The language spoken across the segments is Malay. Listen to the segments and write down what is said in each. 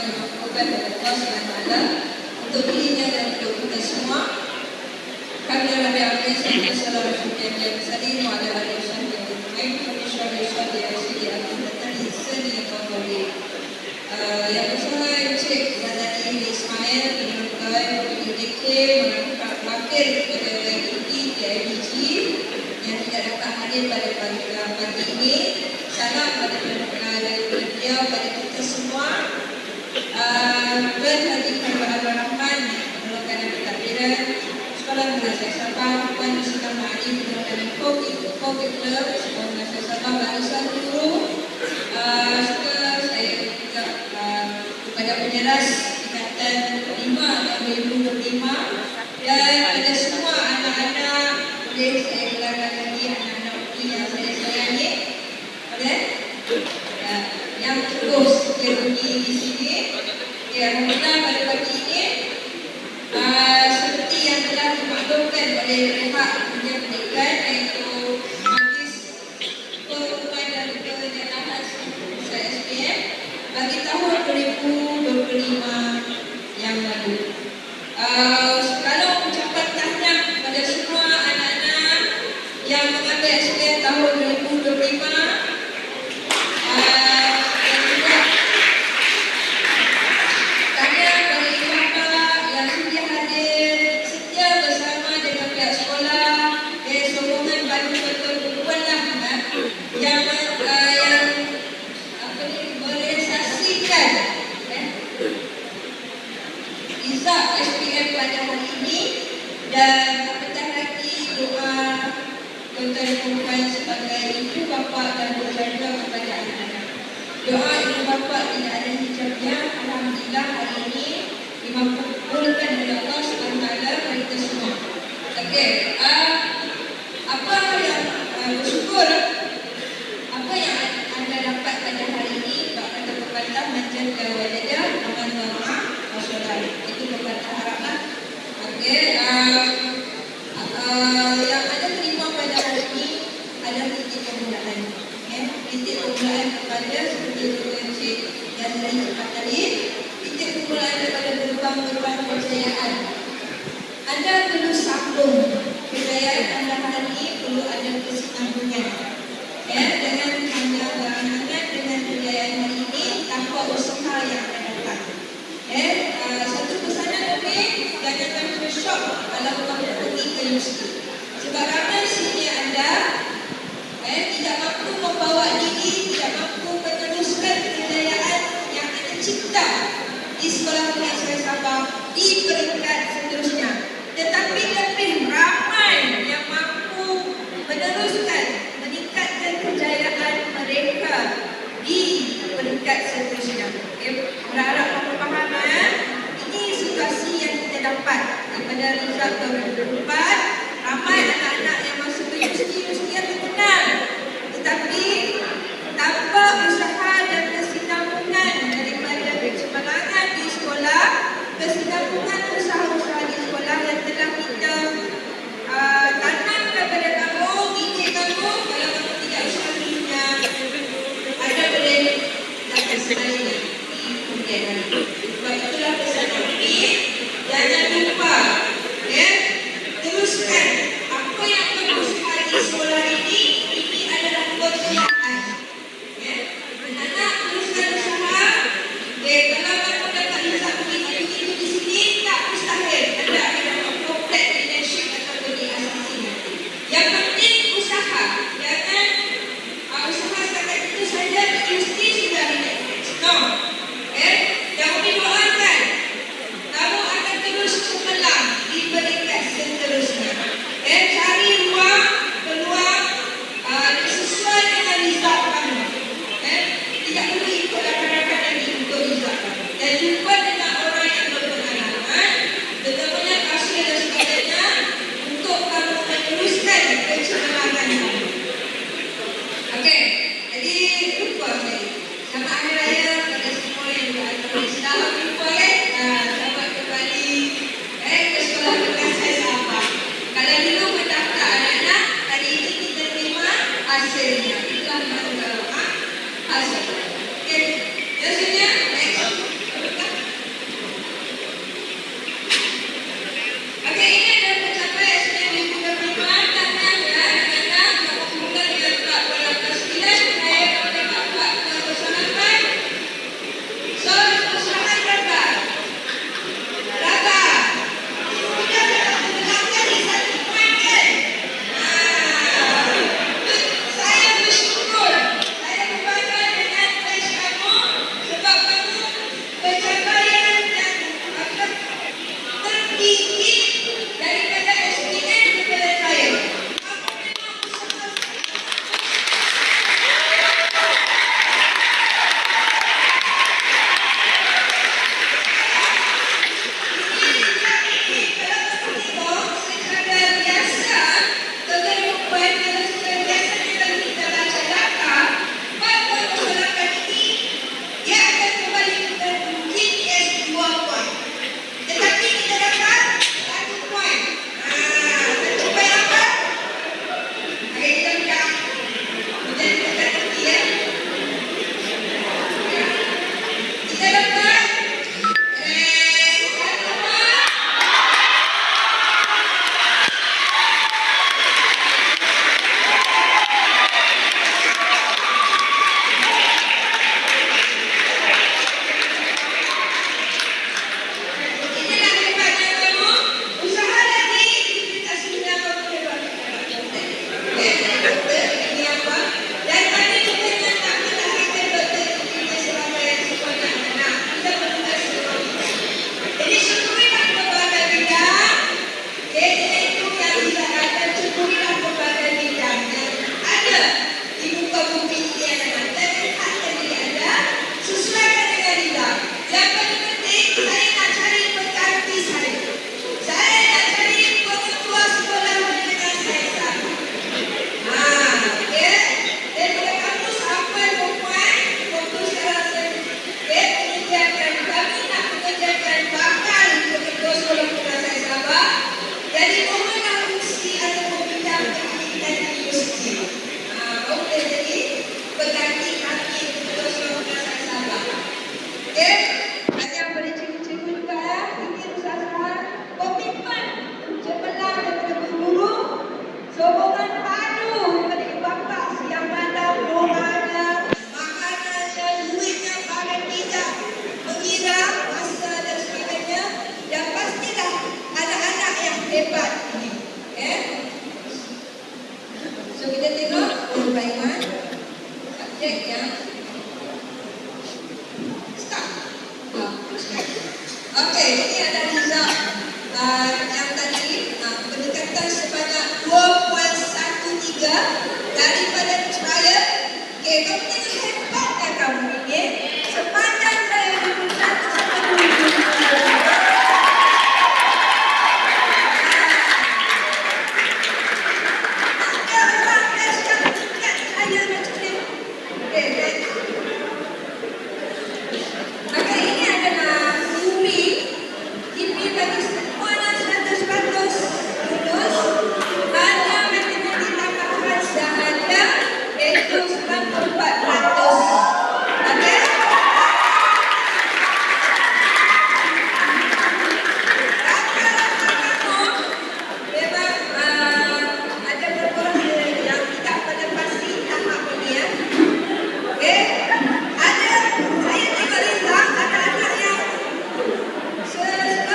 kami mohonkan kepada Allah SWT untuk dirinya dan untuk kita semua. Kami dalam Nabi Sallallahu Alaihi Wasallam wa ala alihi wasallam yang bersama Encik Razali Ismail menemukan PDK melakukan wakil kepada PDK DIBG yang tidak dapat hadir pada pagi ini. Salam pada dari beliau pada kita semua. Dan hati kepada Rahman memerlukan Nabi Takbiran Sekolah Mengajar Sabah Puan Sultan Ma'ali dan Kopi Club Sekolah Mengajar Sabah Barisan Guru. Saya juga kepada penjelas Ikatan 5 tahun 2025 dan pada semua anak-anak boleh saya gelarkan lagi anak-anak UPI yang saya sayangi, yang terus setia berdiri di sini. Alhamdulillah pada pagi ini seperti yang telah dimaklumkan oleh pihak Kementerian Pendidikan iaitu Majlis Perubahan dan Pendanaan Usaha SPM bagi tahun 2025 yang lalu. Kalau ucapan tahniah kepada semua anak-anak yang mengambil SPM tahun 2025 SPM pada hari ini dan apatah lagi doa Tuan-tuan perempuan sebagai ibu bapa dan berjaga kepada anak-anak. Doa ibu bapa tidak ada hijabnya. Alhamdulillah hari ini dimakbulkan oleh Allah SWT bagi kita semua. Okey, apa yang bersyukur apa yang anda dapat pada hari ini kata pepatah menjaga wajah aman wa masyaallah. Itu pepatah Arablah. Okey, yang anda terima pada hari ini adalah titik permulaan. Titik permulaan kepada seperti Encik yang tadi cepat tadi, titik permulaan daripada gerbang-gerbang kejayaan. Anda perlu sambung kejayaan anda hari ini, perlu ada kesinambungan. Dengan hanya berangan dengan kejayaan hari ini tanpa usaha yang akan datang. Satu pesanan lebih, jangan tersyok kalau kamu pergi ke universiti. Sebab ramai sini anda tidak mampu membawa diri, tidak mampu meneruskan kejayaan yang anda cipta di sekolah mengajar Sabah di peringkat seterusnya. Tetapi lebih ramai yang mampu meneruskan, meningkatkan kejayaan mereka di peringkat seterusnya. Berharap kamu faham ini situasi yang kita dapat daripada result tahun 2024. Ramai anak-anak yang masuk ke universiti yang terkenal, tetapi tanpa usaha dan kesinambungan daripada kecemerlangan di sekolah, kesinambungan usaha-usaha di sekolah yang telah kita tanam kepada kamu, didik kamu. Kalau kamu tidak usaha dirinya, ada boleh datang sekali di kemudian hari. Sebab itulah pesan kami, jangan lupa teruskan apa yang kamu usaha di sekolah ini adalah kemuliaan. Anak teruskan usaha. Kalau kamu dapat result begitu di sini, tak mustahil anda akan dapat komplek leadership atau di asasi nanti. Yang penting usaha. Jangan usaha setakat itu saja mesti sudah relax. No. Yang didoakan kamu akan terus cemerlang di peringkat seterusnya. Cari ruang, peluang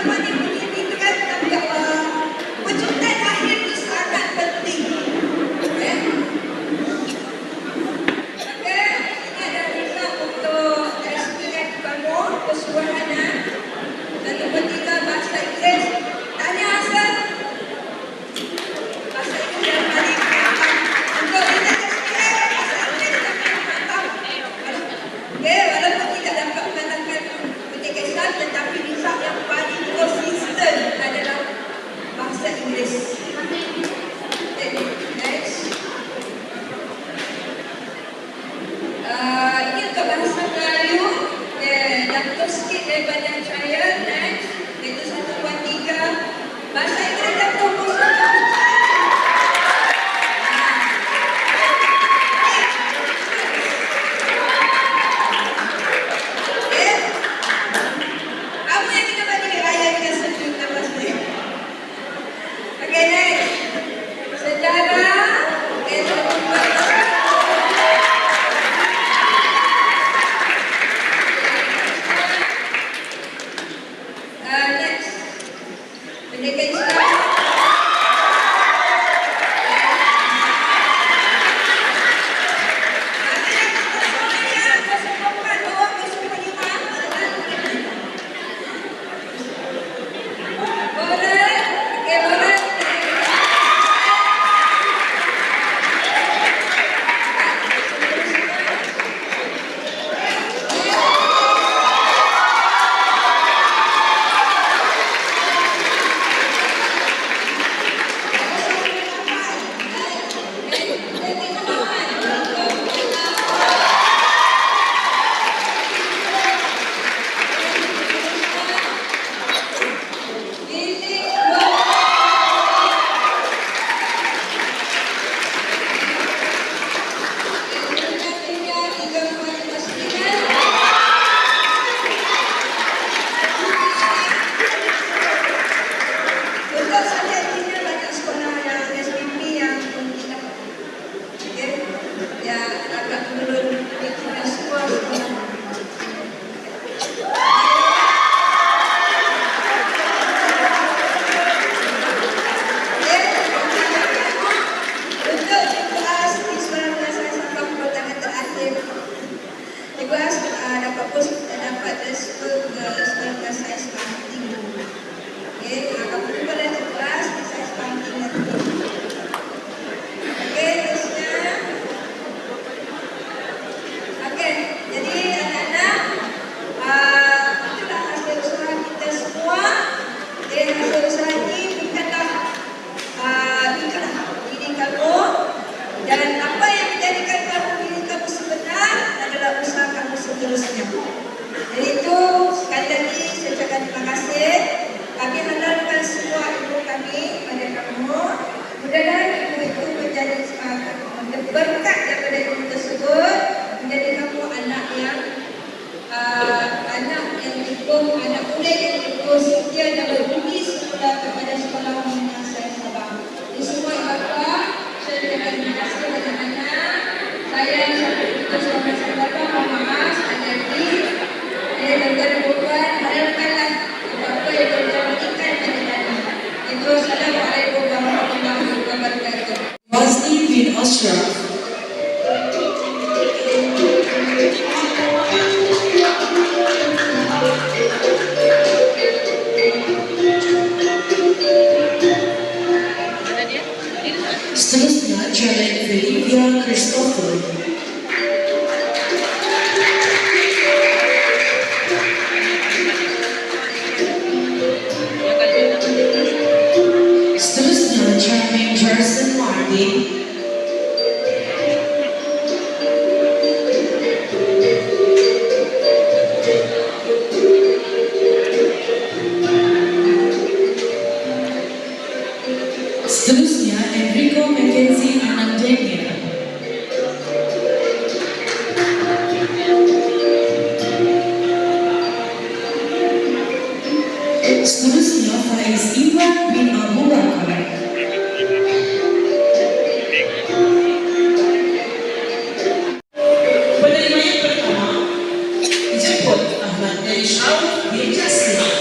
zaman yang begini kan, tapi wujudkan akhir itu sangat penting. Okay? Okay, ini ada lima untuk SPF kamu, keseluruhanan. Dan nombor 3, bahasa Inggeris. Tanya asal bahasa Inggeris yang paling gampang. Untuk kita SPF, bahasa Inggeris yang paling gampang. Okay, walaupun tidak dapat menandakan kesan, tetapi result yang paling konsisten adalah bahasa Inggeris. Okay, next. Ini untuk bahasa Melayu. Jatuh sikit daripada saya. Next. Itu 1, 2, 3. Bahasa Inggeris jatuh pun berkat daripada ilmu tersebut menjadi kamu anak yang dihukum, anak muda yang dihukum setia dan berbudi semula kepada sekolah menengah saya Sabah. Di semua bapa, saya terima kasih anak-anak saya yang sampai itu sampai saudara, mohon maaf ada di negara-negara harapkanlah apa yang berjadikan pada tadi. Itu Assalamualaikum warahmatullahi wabarakatuh. Wasni bin Ashraf. Seterusnya Jalan Olivia Christopher. Seterusnya Charmaine Jerson Martin. Seterusnya Enrico Mackenzie Anandenia. Seterusnya Faiz Iwan bin Abu Bakar. Penerima yang pertama dijemput Ahmad dari Syarif bin Jasmin.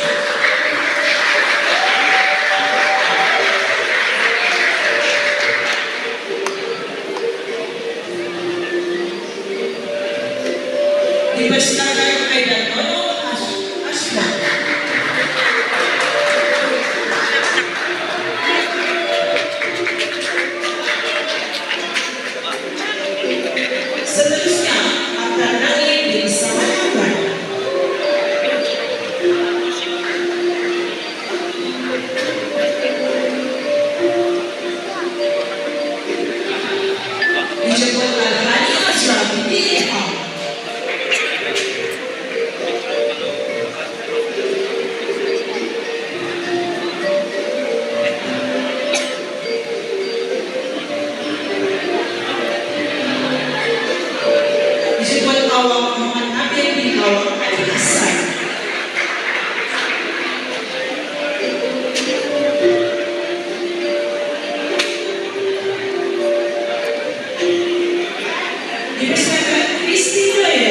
Kak Kristi Noel.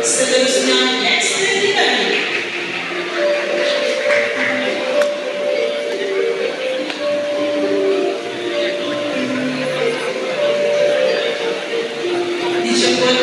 Seterusnya Dexter Dibani. Dijemput